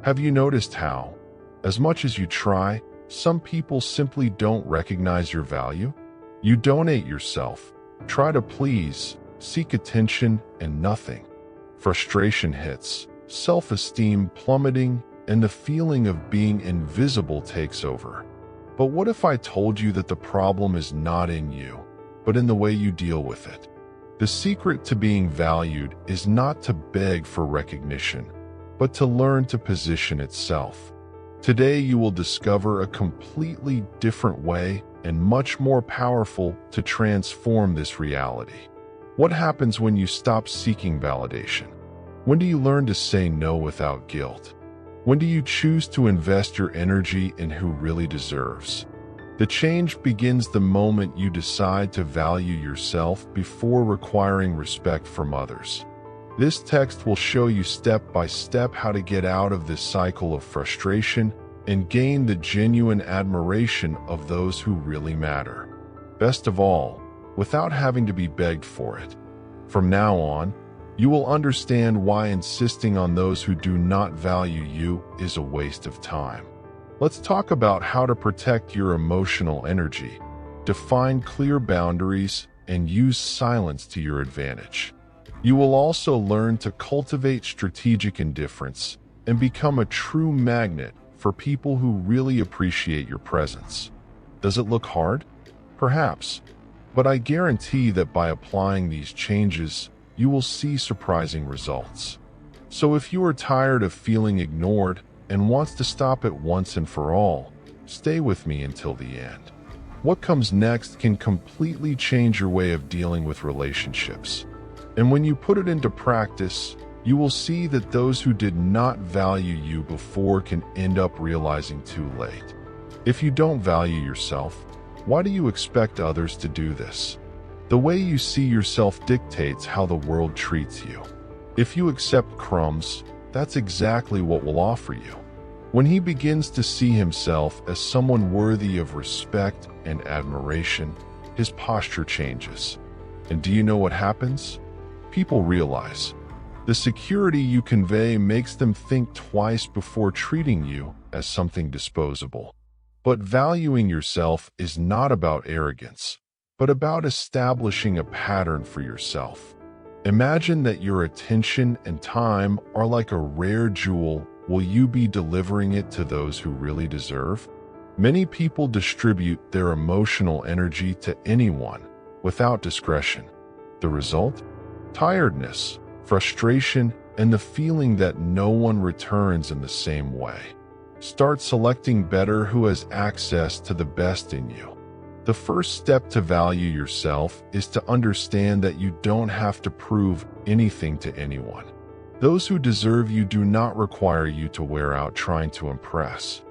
Have you noticed how, as much as you try, some people simply don't recognize your value? You donate yourself, try to please, seek attention, and nothing. Frustration hits, self-esteem plummeting, and the feeling of being invisible takes over. But what if I told you that the problem is not in you, but in the way you deal with it? The secret to being valued is not to beg for recognition, but to learn to position itself. Today you will discover a completely different way and much more powerful to transform this reality. What happens when you stop seeking validation? When do you learn to say no without guilt? When do you choose to invest your energy in who really deserves? The change begins the moment you decide to value yourself before requiring respect from others. This text will show you step by step how to get out of this cycle of frustration and gain the genuine admiration of those who really matter. Best of all, without having to be begged for it. From now on, you will understand why insisting on those who do not value you is a waste of time. Let's talk about how to protect your emotional energy, define clear boundaries, and use silence to your advantage. You will also learn to cultivate strategic indifference and become a true magnet for people who really appreciate your presence. Does it look hard? Perhaps. But I guarantee that by applying these changes, you will see surprising results. So if you are tired of feeling ignored and wants to stop it once and for all, stay with me until the end. What comes next can completely change your way of dealing with relationships. And when you put it into practice, you will see that those who did not value you before can end up realizing too late. If you don't value yourself, why do you expect others to do this? The way you see yourself dictates how the world treats you. If you accept crumbs, that's exactly what will offer you. When he begins to see himself as someone worthy of respect and admiration, his posture changes. And do you know what happens? People realize. The security you convey makes them think twice before treating you as something disposable. But valuing yourself is not about arrogance, but about establishing a pattern for yourself. Imagine that your attention and time are like a rare jewel. Will you be delivering it to those who really deserve? Many people distribute their emotional energy to anyone without discretion. The result? Tiredness, frustration, and the feeling that no one returns in the same way. Start selecting better who has access to the best in you. The first step to value yourself is to understand that you don't have to prove anything to anyone. Those who deserve you do not require you to wear out trying to impress.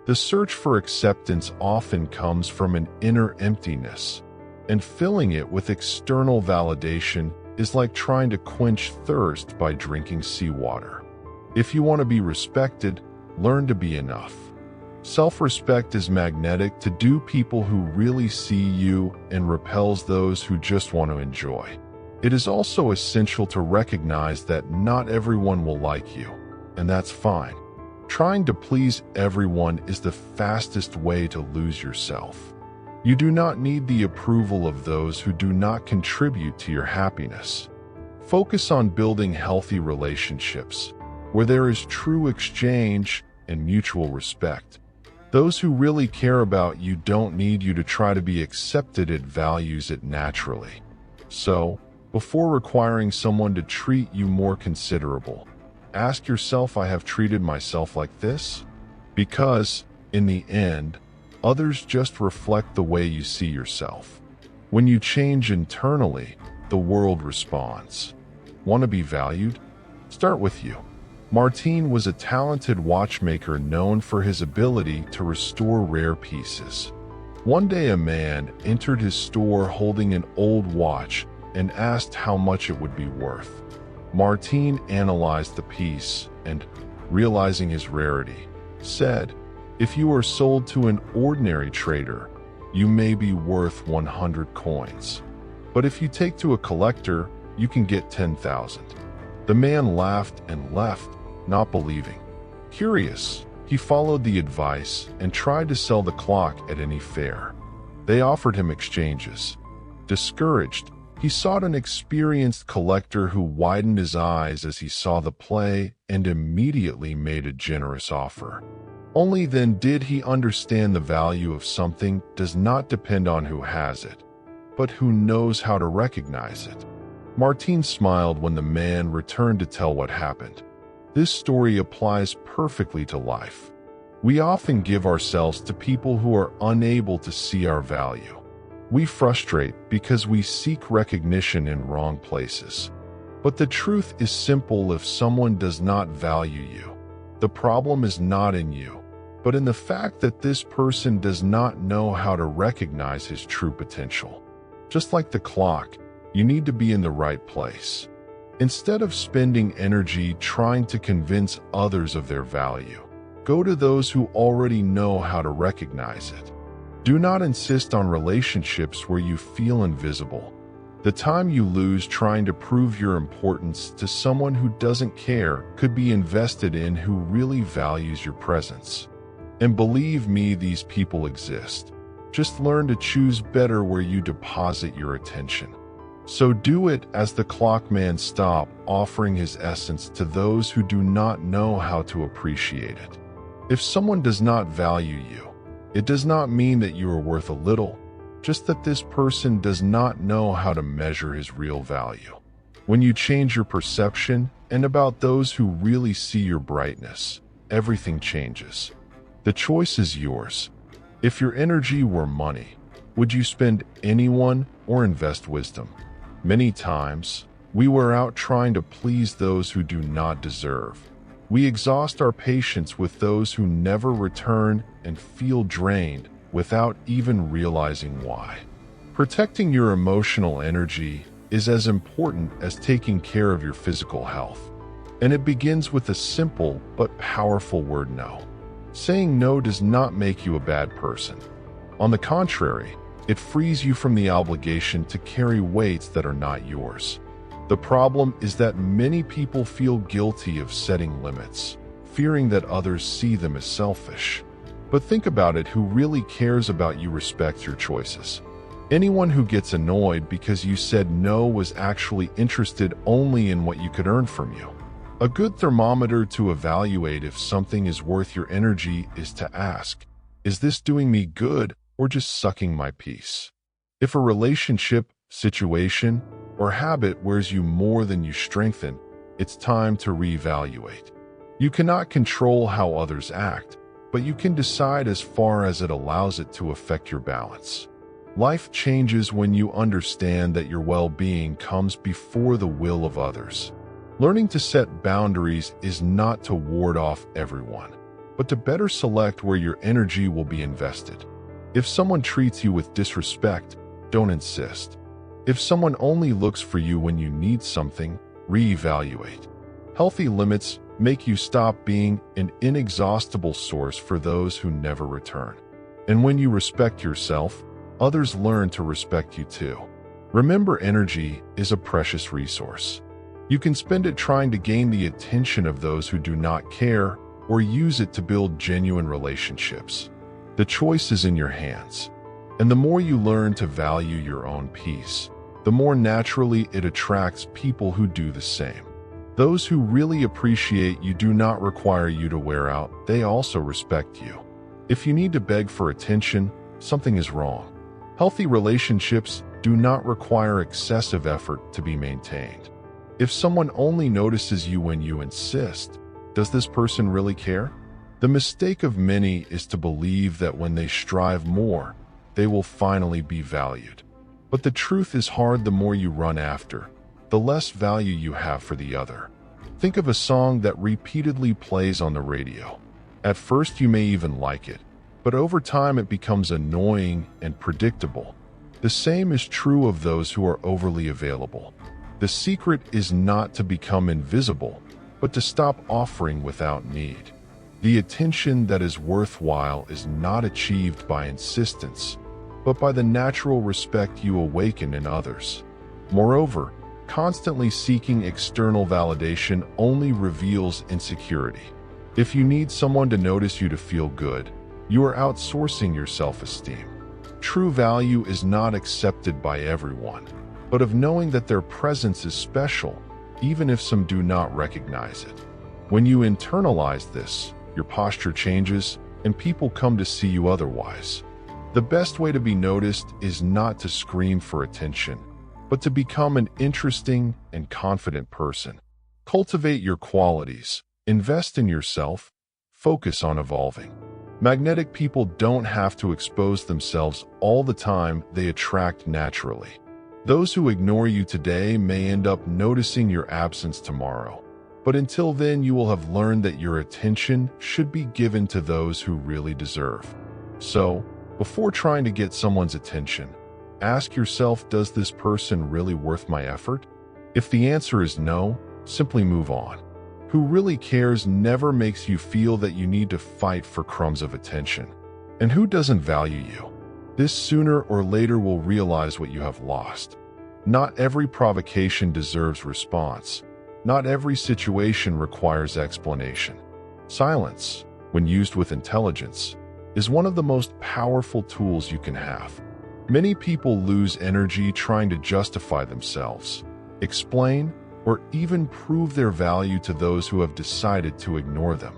The search for acceptance often comes from an inner emptiness, and filling it with external validation is like trying to quench thirst by drinking seawater. If you want to be respected, learn to be enough. Self-respect is magnetic to people who really see you and repels those who just want to enjoy. It is also essential to recognize that not everyone will like you, and that's fine. Trying to please everyone is the fastest way to lose yourself. You do not need the approval of those who do not contribute to your happiness. Focus on building healthy relationships, where there is true exchange and mutual respect. Those who really care about you don't need you to try to be accepted. It values it naturally. So, before requiring someone to treat you more considerable, ask yourself, I have treated myself like this? Because, in the end, others just reflect the way you see yourself. When you change internally, the world responds. Want to be valued? Start with you. Martin was a talented watchmaker known for his ability to restore rare pieces. One day a man entered his store holding an old watch and asked how much it would be worth. Martin analyzed the piece and, realizing his rarity, said, "If you are sold to an ordinary trader, you may be worth 100 coins. But if you take to a collector, you can get 10,000. The man laughed and left, not believing. Curious, he followed the advice and tried to sell the clock at any fair. They offered him exchanges. Discouraged, he sought an experienced collector who widened his eyes as he saw the play and immediately made a generous offer. Only then did he understand the value of something does not depend on who has it, but who knows how to recognize it. Martine smiled when the man returned to tell what happened. This story applies perfectly to life. We often give ourselves to people who are unable to see our value. We frustrate because we seek recognition in wrong places. But the truth is simple: if someone does not value you, the problem is not in you, but in the fact that this person does not know how to recognize his true potential. Just like the clock, you need to be in the right place. Instead of spending energy trying to convince others of their value, go to those who already know how to recognize it. Do not insist on relationships where you feel invisible. The time you lose trying to prove your importance to someone who doesn't care could be invested in who really values your presence. And believe me, these people exist. Just learn to choose better where you deposit your attention. So do it as the clockman. Stop offering his essence to those who do not know how to appreciate it. If someone does not value you, it does not mean that you are worth a little, just that this person does not know how to measure his real value. When you change your perception and about those who really see your brightness, everything changes. The choice is yours. If your energy were money, would you spend anyone or invest wisdom? Many times, we wear out trying to please those who do not deserve. We exhaust our patience with those who never return and feel drained without even realizing why. Protecting your emotional energy is as important as taking care of your physical health. And it begins with a simple but powerful word: no. Saying no does not make you a bad person. On the contrary, it frees you from the obligation to carry weights that are not yours. The problem is that many people feel guilty of setting limits, fearing that others see them as selfish. But think about it: who really cares about you respects your choices. Anyone who gets annoyed because you said no was actually interested only in what you could earn from you. A good thermometer to evaluate if something is worth your energy is to ask, is this doing me good or just sucking my peace? If a relationship, situation, or habit wears you more than you strengthen, it's time to reevaluate. You cannot control how others act, but you can decide as far as it allows it to affect your balance. Life changes when you understand that your well-being comes before the will of others. Learning to set boundaries is not to ward off everyone, but to better select where your energy will be invested. If someone treats you with disrespect, don't insist. If someone only looks for you when you need something, reevaluate. Healthy limits make you stop being an inexhaustible source for those who never return. And when you respect yourself, others learn to respect you too. Remember, energy is a precious resource. You can spend it trying to gain the attention of those who do not care, or use it to build genuine relationships. The choice is in your hands. And the more you learn to value your own peace, the more naturally it attracts people who do the same. Those who really appreciate you do not require you to wear out, they also respect you. If you need to beg for attention, something is wrong. Healthy relationships do not require excessive effort to be maintained. If someone only notices you when you insist, does this person really care? The mistake of many is to believe that when they strive more, they will finally be valued. But the truth is, hard the more you run after, the less value you have for the other. Think of a song that repeatedly plays on the radio. At first you may even like it, but over time it becomes annoying and predictable. The same is true of those who are overly available. The secret is not to become invisible, but to stop offering without need. The attention that is worthwhile is not achieved by insistence, but by the natural respect you awaken in others. Moreover, constantly seeking external validation only reveals insecurity. If you need someone to notice you to feel good, you are outsourcing your self-esteem. True value is not accepted by everyone, but of knowing that their presence is special, even if some do not recognize it. When you internalize this, your posture changes and people come to see you otherwise. The best way to be noticed is not to scream for attention, but to become an interesting and confident person. Cultivate your qualities, invest in yourself, focus on evolving. Magnetic people don't have to expose themselves all the time, they attract naturally. Those who ignore you today may end up noticing your absence tomorrow. But until then, you will have learned that your attention should be given to those who really deserve. So, before trying to get someone's attention, ask yourself, does this person really worth my effort? If the answer is no, simply move on. Who really cares never makes you feel that you need to fight for crumbs of attention. And who doesn't value you? This sooner or later will realize what you have lost. Not every provocation deserves response. Not every situation requires explanation. Silence, when used with intelligence, is one of the most powerful tools you can have. Many people lose energy trying to justify themselves, explain, or even prove their value to those who have decided to ignore them.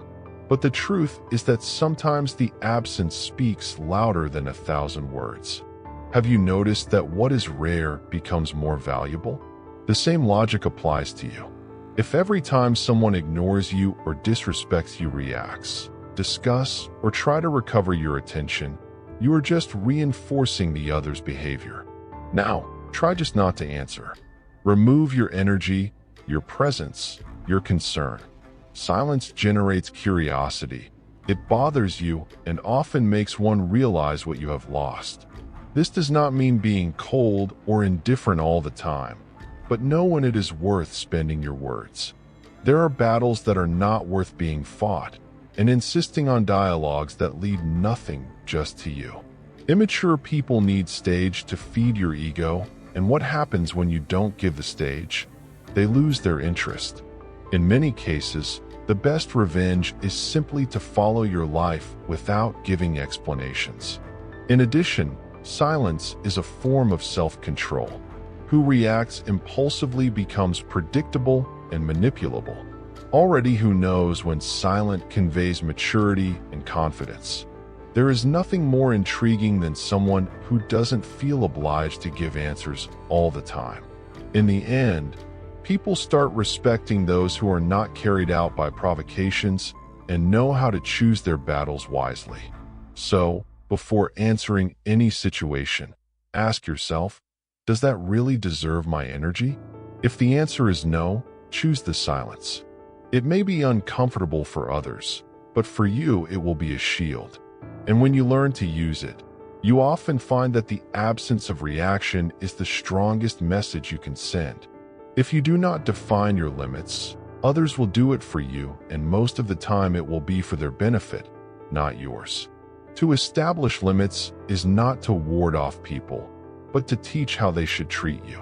But the truth is that sometimes the absence speaks louder than 1,000 words. Have you noticed that what is rare becomes more valuable? The same logic applies to you. If every time someone ignores you or disrespects you reacts, discuss, or try to recover your attention, you are just reinforcing the other's behavior. Now, try just not to answer. Remove your energy, your presence, your concern. Silence generates curiosity. It bothers you and often makes one realize what you have lost. This does not mean being cold or indifferent all the time, but know when it is worth spending your words. There are battles that are not worth being fought, and insisting on dialogues that lead nothing just to you. Immature people need stage to feed your ego, and what happens when you don't give the stage? They lose their interest. In many cases, the best revenge is simply to follow your life without giving explanations. In addition, silence is a form of self-control. Who reacts impulsively becomes predictable and manipulable. Already who knows when silent conveys maturity and confidence. There is nothing more intriguing than someone who doesn't feel obliged to give answers all the time. In the end, people start respecting those who are not carried out by provocations and know how to choose their battles wisely. So, before answering any situation, ask yourself, does that really deserve my energy? If the answer is no, choose the silence. It may be uncomfortable for others, but for you it will be a shield. And when you learn to use it, you often find that the absence of reaction is the strongest message you can send. If you do not define your limits, others will do it for you, and most of the time it will be for their benefit, not yours. To establish limits is not to ward off people, but to teach how they should treat you.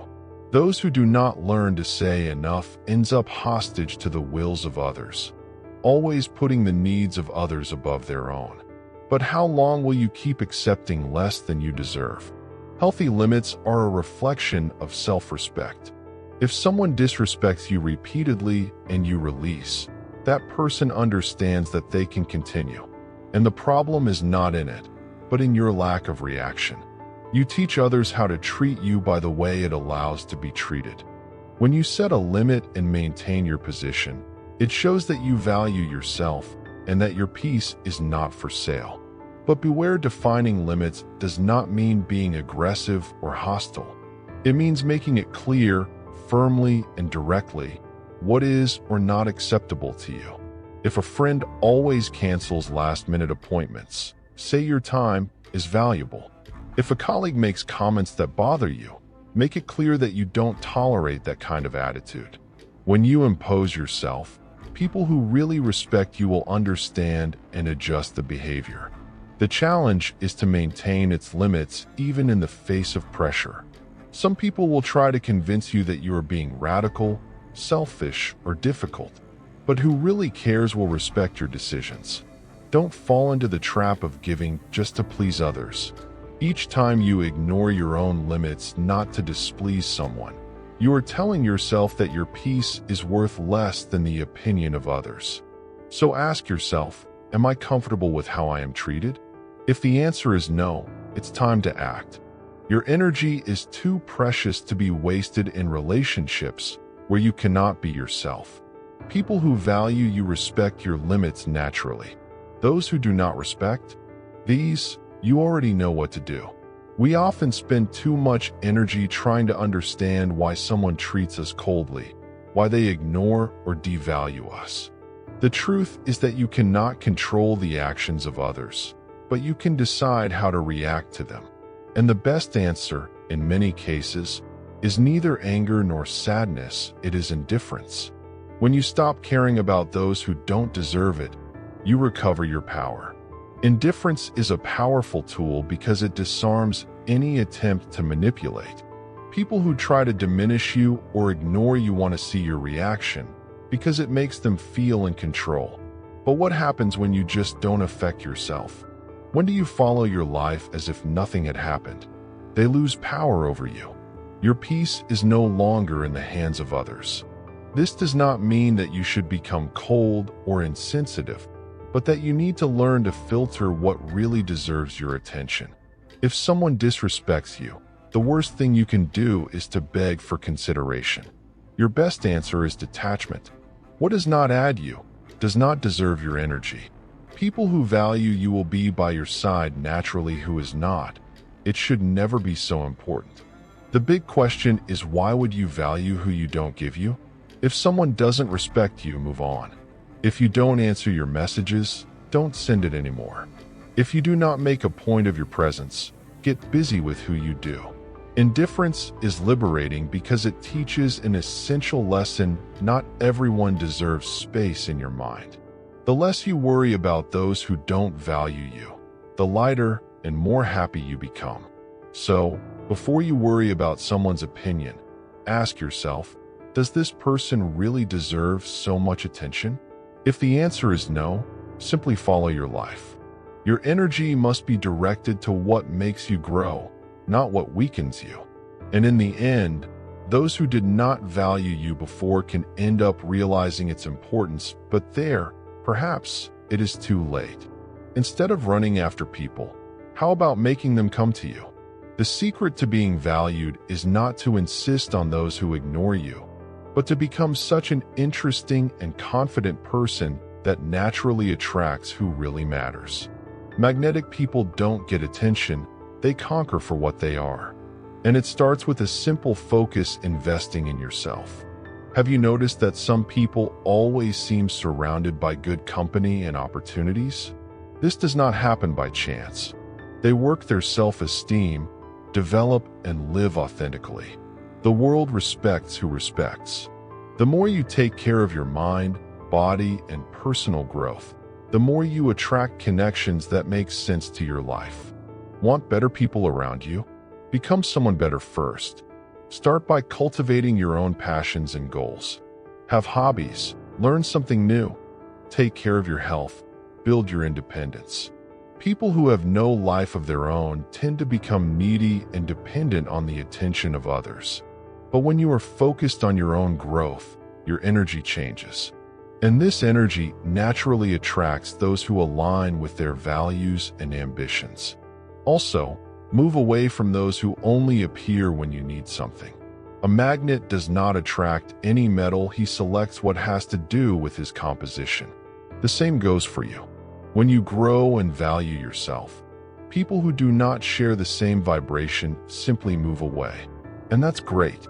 Those who do not learn to say enough ends up hostage to the wills of others, always putting the needs of others above their own. But how long will you keep accepting less than you deserve? Healthy limits are a reflection of self-respect. If someone disrespects you repeatedly and you release, that person understands that they can continue. And the problem is not in it, but in your lack of reaction. You teach others how to treat you by the way it allows to be treated. When you set a limit and maintain your position, it shows that you value yourself and that your peace is not for sale. But beware, defining limits does not mean being aggressive or hostile. It means making it clear, firmly and directly, what is or not acceptable to you. If a friend always cancels last-minute appointments, say your time is valuable. If a colleague makes comments that bother you, make it clear that you don't tolerate that kind of attitude. When you impose yourself, people who really respect you will understand and adjust the behavior. The challenge is to maintain its limits even in the face of pressure. Some people will try to convince you that you are being radical, selfish, or difficult. but who really cares will respect your decisions. Don't fall into the trap of giving just to please others. Each time you ignore your own limits not to displease someone, you are telling yourself that your peace is worth less than the opinion of others. So ask yourself, am I comfortable with how I am treated? If the answer is no, it's time to act. Your energy is too precious to be wasted in relationships where you cannot be yourself. People who value you respect your limits naturally. Those who do not respect these, you already know what to do. We often spend too much energy trying to understand why someone treats us coldly, why they ignore or devalue us. The truth is that you cannot control the actions of others, but you can decide how to react to them. And the best answer, in many cases, is neither anger nor sadness, it is indifference. When you stop caring about those who don't deserve it, you recover your power. Indifference is a powerful tool because it disarms any attempt to manipulate. People who try to diminish you or ignore you want to see your reaction because it makes them feel in control. But what happens when you just don't affect yourself? When do you follow your life as if nothing had happened? They lose power over you. Your peace is no longer in the hands of others. This does not mean that you should become cold or insensitive, but that you need to learn to filter what really deserves your attention. If someone disrespects you, the worst thing you can do is to beg for consideration. Your best answer is detachment. What does not add you does not deserve your energy. People who value you will be by your side naturally. Who is not, it should never be so important. The big question is, why would you value who you don't give you? If someone doesn't respect you, move on. If you don't answer your messages, don't send it anymore. If you do not make a point of your presence, get busy with who you do. Indifference is liberating because it teaches an essential lesson: not everyone deserves space in your mind. The less you worry about those who don't value you, the lighter and more happy you become. So, before you worry about someone's opinion, ask yourself, does this person really deserve so much attention? If the answer is no, simply follow your life. Your energy must be directed to what makes you grow, not what weakens you. And in the end, those who did not value you before can end up realizing its importance, but perhaps it is too late. Instead of running after people, how about making them come to you? The secret to being valued is not to insist on those who ignore you, but to become such an interesting and confident person that naturally attracts who really matters. Magnetic people don't get attention, they conquer for what they are. And it starts with a simple focus: investing in yourself. Have you noticed that some people always seem surrounded by good company and opportunities? This does not happen by chance. They work their self-esteem, develop and live authentically. The world respects who respects. The more you take care of your mind, body, and personal growth, the more you attract connections that make sense to your life. Want better people around you? Become someone better first. Start by cultivating your own passions and goals. Have hobbies, learn something new, take care of your health, build your independence. People who have no life of their own tend to become needy and dependent on the attention of others. But when you are focused on your own growth, your energy changes. And this energy naturally attracts those who align with their values and ambitions. Also, move away from those who only appear when you need something. A magnet does not attract any metal, he selects what has to do with his composition. The same goes for you. When you grow and value yourself, people who do not share the same vibration simply move away. And that's great.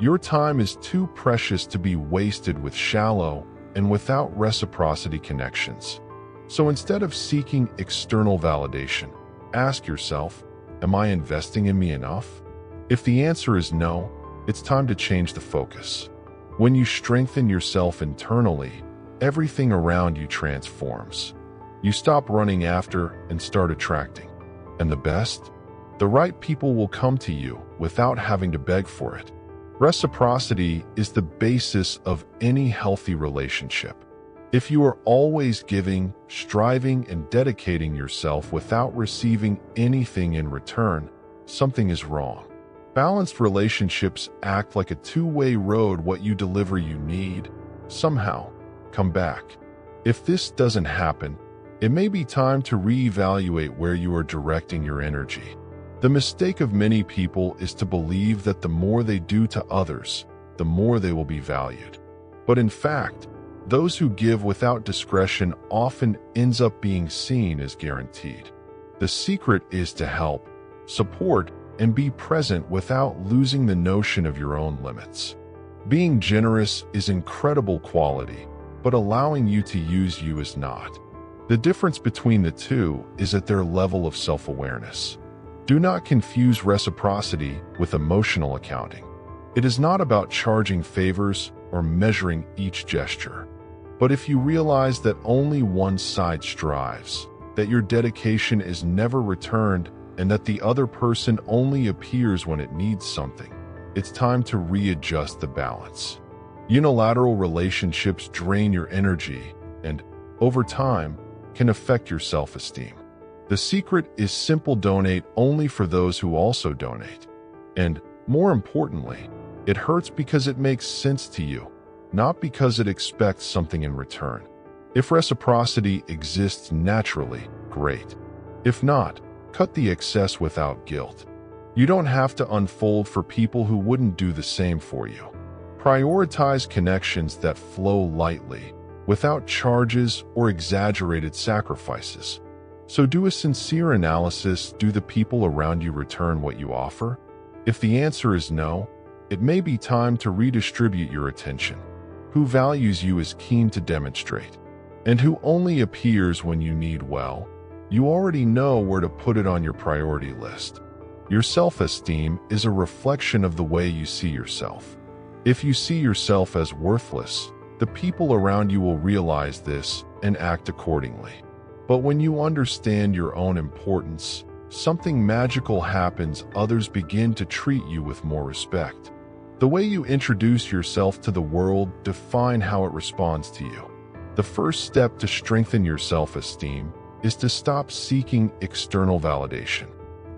Your time is too precious to be wasted with shallow and without reciprocity connections. So instead of seeking external validation, ask yourself, am I investing in me enough? If the answer is no, it's time to change the focus. When you strengthen yourself internally, everything around you transforms. You stop running after and start attracting. And the best? The right people will come to you without having to beg for it. Reciprocity is the basis of any healthy relationship. If you are always giving, striving, and dedicating yourself without receiving anything in return, something is wrong. Balanced relationships act like a two-way road. What you deliver, you need, somehow, come back. If this doesn't happen, it may be time to reevaluate where you are directing your energy. The mistake of many people is to believe that the more they do to others, the more they will be valued. But in fact, those who give without discretion often ends up being seen as guaranteed. The secret is to help, support, and be present without losing the notion of your own limits. Being generous is incredible quality, but allowing you to use you is not. The difference between the two is at their level of self-awareness. Do not confuse reciprocity with emotional accounting. It is not about charging favors or measuring each gesture. But if you realize that only one side strives, that your dedication is never returned, and that the other person only appears when it needs something, it's time to readjust the balance. Unilateral relationships drain your energy and, over time, can affect your self-esteem. The secret is simple: donate only for those who also donate. And, more importantly, it hurts because it makes sense to you, not because it expects something in return. If reciprocity exists naturally, great. If not, cut the excess without guilt. You don't have to unfold for people who wouldn't do the same for you. Prioritize connections that flow lightly, without charges or exaggerated sacrifices. So do a sincere analysis. Do the people around you return what you offer? If the answer is no, it may be time to redistribute your attention. Who values you is keen to demonstrate, and who only appears when you need well, you already know where to put it on your priority list. Your self-esteem is a reflection of the way you see yourself. If you see yourself as worthless, the people around you will realize this and act accordingly. But when you understand your own importance, something magical happens. Others begin to treat you with more respect. The way you introduce yourself to the world defines how it responds to you. The first step to strengthen your self-esteem is to stop seeking external validation.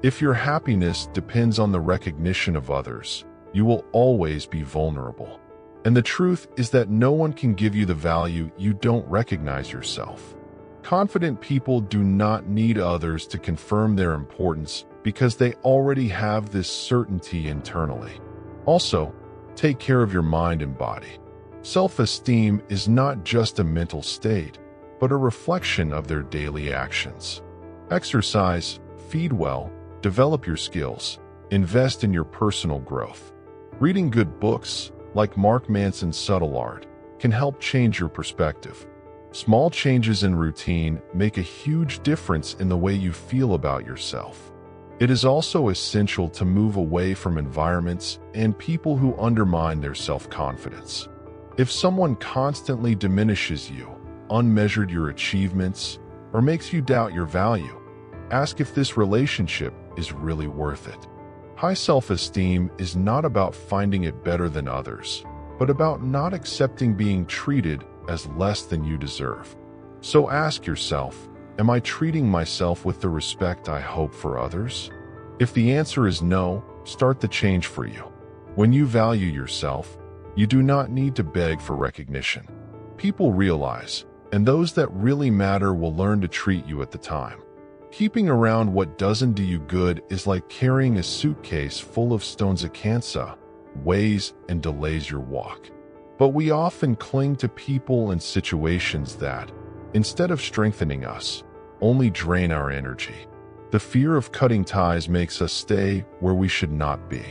If your happiness depends on the recognition of others, you will always be vulnerable. And the truth is that no one can give you the value you don't recognize yourself. Confident people do not need others to confirm their importance because they already have this certainty internally. Also, take care of your mind and body. Self-esteem is not just a mental state, but a reflection of their daily actions. Exercise, feed well, develop your skills, invest in your personal growth. Reading good books, like Mark Manson's Subtle Art, can help change your perspective. Small changes in routine make a huge difference in the way you feel about yourself. It is also essential to move away from environments and people who undermine their self-confidence. If someone constantly diminishes you, unmeasured your achievements, or makes you doubt your value, ask if this relationship is really worth it. High self-esteem is not about finding it better than others, but about not accepting being treated as less than you deserve. So ask yourself, am I treating myself with the respect I hope for others? If the answer is no, start the change for you. When you value yourself, you do not need to beg for recognition. People realize, and those that really matter will learn to treat you at the time. Keeping around what doesn't do you good is like carrying a suitcase full of stones. It cansa, weighs, and delays your walk. But we often cling to people and situations that, instead of strengthening us, only drain our energy. The fear of cutting ties makes us stay where we should not be.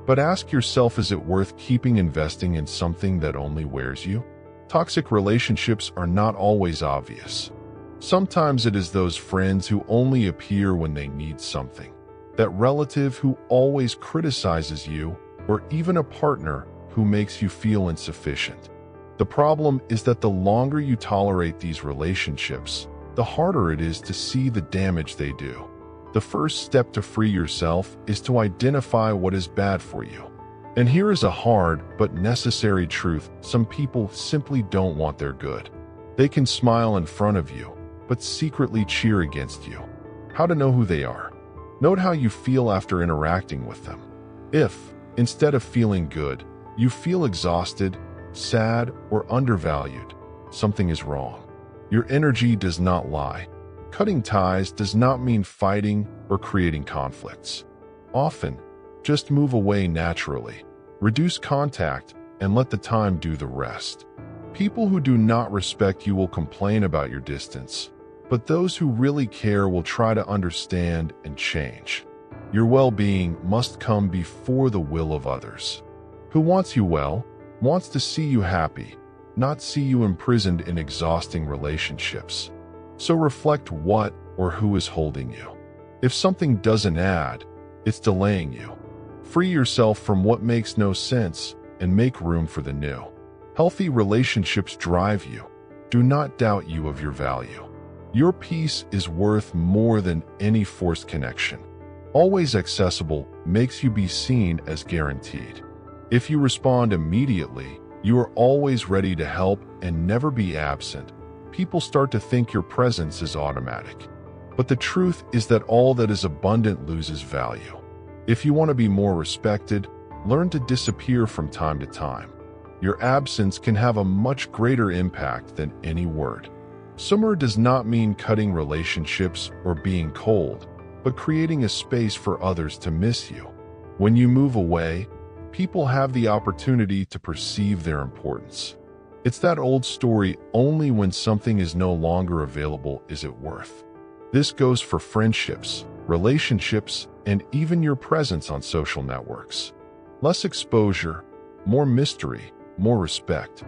But ask yourself, is it worth keeping investing in something that only wears you? Toxic relationships are not always obvious. Sometimes it is those friends who only appear when they need something, that relative who always criticizes you, or even a partner who makes you feel insufficient. The problem is that the longer you tolerate these relationships, the harder it is to see the damage they do. The first step to free yourself is to identify what is bad for you. And here is a hard but necessary truth: some people simply don't want their good. They can smile in front of you, but secretly cheer against you. How to know who they are. Note how you feel after interacting with them. If, instead of feeling good, you feel exhausted, sad, or undervalued, something is wrong. Your energy does not lie. Cutting ties does not mean fighting or creating conflicts. Often, just move away naturally, reduce contact, and let the time do the rest. People who do not respect you will complain about your distance, but those who really care will try to understand and change. Your well-being must come before the will of others. Who wants you well, wants to see you happy, not see you imprisoned in exhausting relationships. So reflect what or who is holding you. If something doesn't add, it's delaying you. Free yourself from what makes no sense and make room for the new. Healthy relationships drive you. Do not doubt you of your value. Your peace is worth more than any forced connection. Always accessible makes you be seen as guaranteed. If you respond immediately, you are always ready to help and never be absent. People start to think your presence is automatic. But the truth is that all that is abundant loses value. If you want to be more respected, learn to disappear from time to time. Your absence can have a much greater impact than any word. Summer does not mean cutting relationships or being cold, but creating a space for others to miss you. When you move away, people have the opportunity to perceive their importance. It's that old story, only when something is no longer available is it worth. This goes for friendships, relationships, and even your presence on social networks. Less exposure, more mystery, more respect.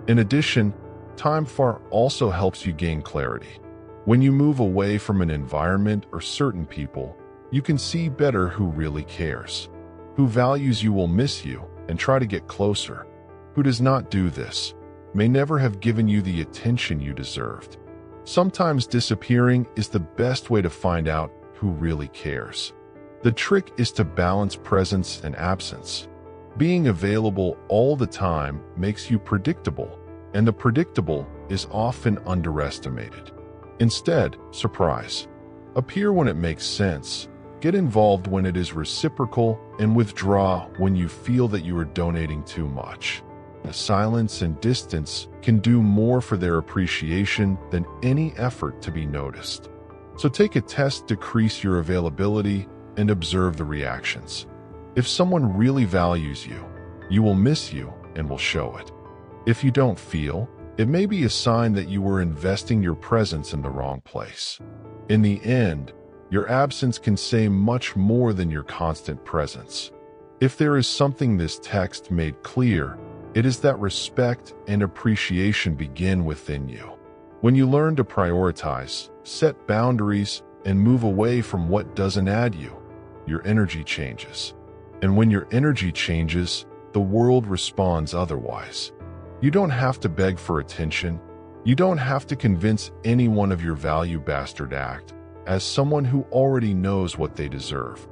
In addition, time far also helps you gain clarity. When you move away from an environment or certain people, you can see better who really cares. Who values you will miss you and try to get closer. Who does not do this may never have given you the attention you deserved. Sometimes disappearing is the best way to find out who really cares. The trick is to balance presence and absence. Being available all the time makes you predictable, and the predictable is often underestimated. Instead, surprise. Appear when it makes sense, get involved when it is reciprocal, and withdraw when you feel that you are donating too much. Silence and distance can do more for their appreciation than any effort to be noticed. So take a test, decrease your availability, and observe the reactions. If someone really values you, you will miss you and will show it. If you don't feel, it may be a sign that you were investing your presence in the wrong place. In the end, your absence can say much more than your constant presence. If there is something this text made clear, it is that respect and appreciation begin within you. When you learn to prioritize, set boundaries, and move away from what doesn't add you, your energy changes. And when your energy changes, the world responds otherwise. You don't have to beg for attention. You don't have to convince anyone of your value. Bastard act as someone who already knows what they deserve.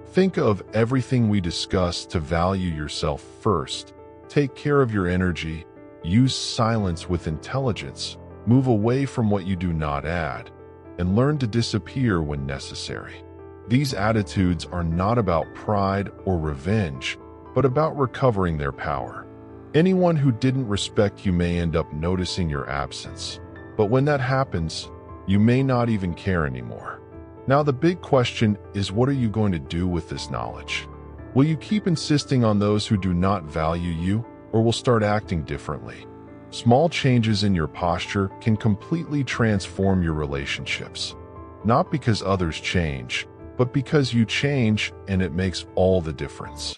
Think of everything we discussed to value yourself first. Take care of your energy. Use silence with intelligence. Move away from what you do not add, and learn to disappear when necessary. These attitudes are not about pride or revenge, but about recovering their power. Anyone who didn't respect you may end up noticing your absence, but when that happens, you may not even care anymore. Now the big question is, what are you going to do with this knowledge? Will you keep insisting on those who do not value you, or will start acting differently? Small changes in your posture can completely transform your relationships. Not because others change, but because you change, and it makes all the difference.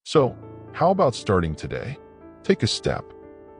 So, how about starting today? Take a step.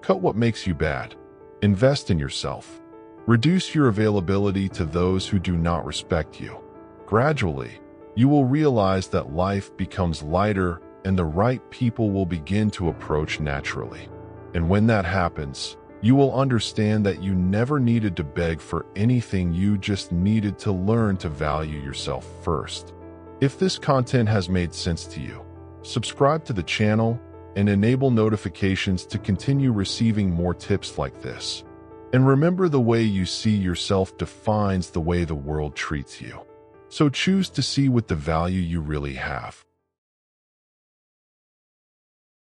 Cut what makes you bad. Invest in yourself. Reduce your availability to those who do not respect you. Gradually, you will realize that life becomes lighter and the right people will begin to approach naturally. And when that happens, you will understand that you never needed to beg for anything, you just needed to learn to value yourself first. If this content has made sense to you, subscribe to the channel and enable notifications to continue receiving more tips like this. And remember, the way you see yourself defines the way the world treats you. So choose to see with the value you really have.